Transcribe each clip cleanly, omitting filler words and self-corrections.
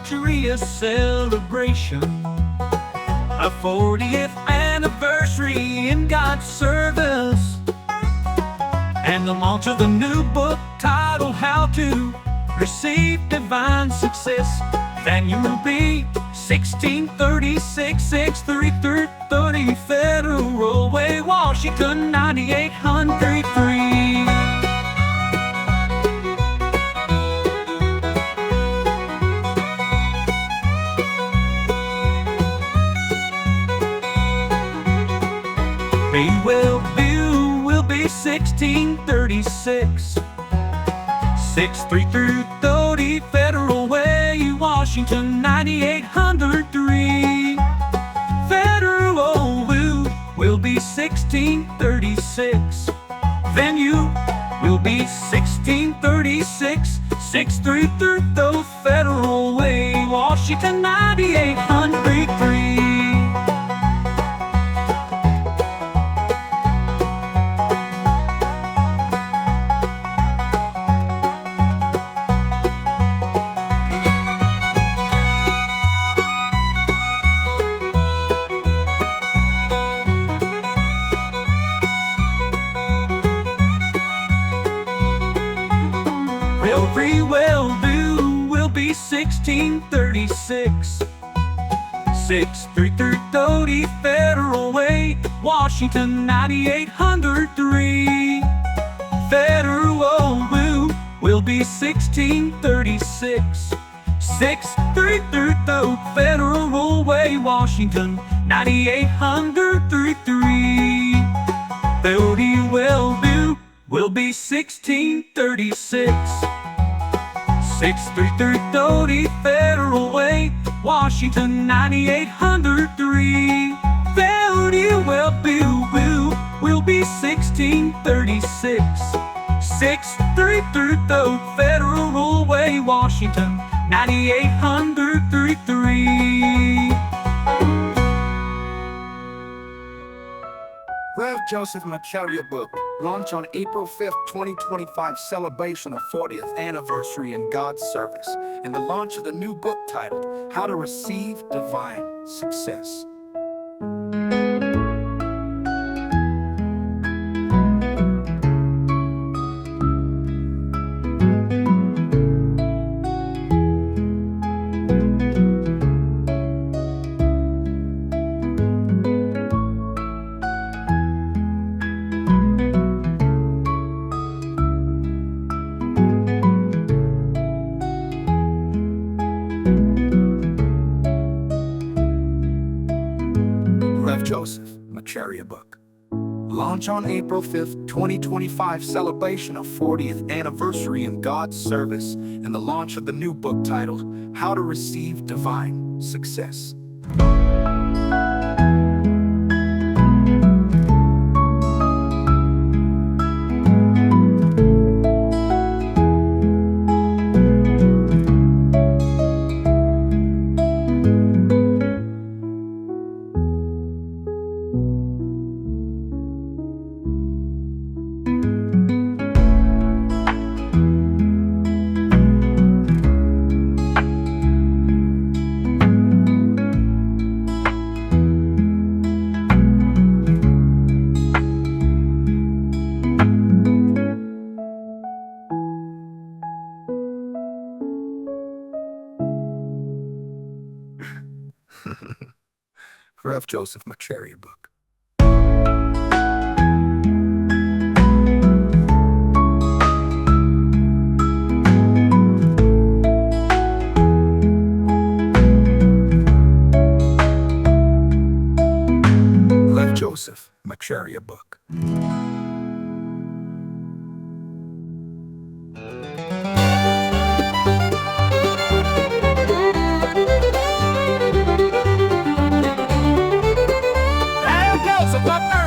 Macharia celebration, a 40th anniversary in God's service, and the launch of the new book titled How to Receive Divine Success. Then you will be 1636 6330 Federal Way, Washington 9803. View will be 1636 6330 Federal Way, Washington 9803. Federal View will be 1636. Venue will be 1636 6330 Federal Way, Washington 9803. Free will do will be 1636 6330 Federal Way, Washington 9803. Federal View will be 1636 6330 Federal Way, Washington 9803. Federal View will be 1636 6330 Federal Way, Washington 9803. Federal View will be 1636 6330 Federal Way, Washington 9803. Rev Macharia book, launch on April 5th, 2025, celebration of 40th anniversary in God's service, and the launch of the new book titled How to Receive Divine Success. Rev Macharia book. Launch on April 5th, 2025, celebration of 40th anniversary in God's service, and the launch of the new book titled How to Receive Divine Success. Rev Macharia book. Rev Macharia book.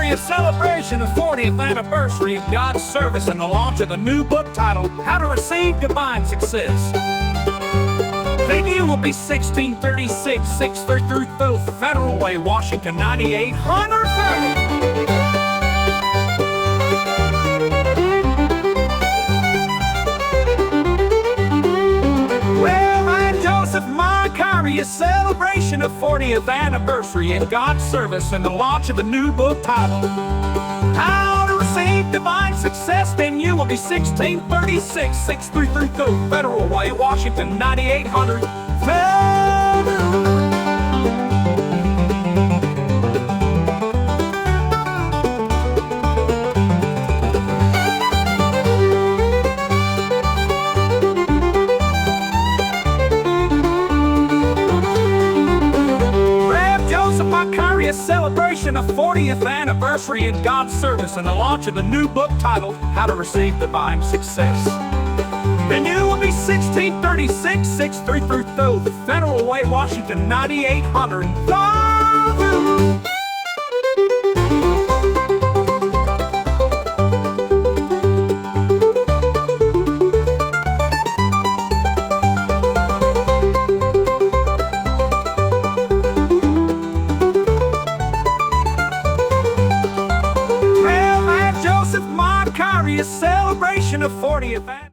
A celebration of 40th anniversary of God's service and the launch of the new book titled How to Receive Divine Success. Venue will be 1636 6330 Federal Way, Washington 9803. Well, I'm Joseph Mark Macharia celebration of 40th anniversary in God's service and the launch of the new book titled How to Receive Divine Success. Venue will be 1636 6332 Federal Way, Washington, 9800 Federal. Rev Macharia celebration of 40th anniversary in God's service and the launch of the new book titled How to Receive Divine Success. Venue will be 1636 6332 Federal Way, Washington, 9800 Federal. Rev Macharia celebration of 40th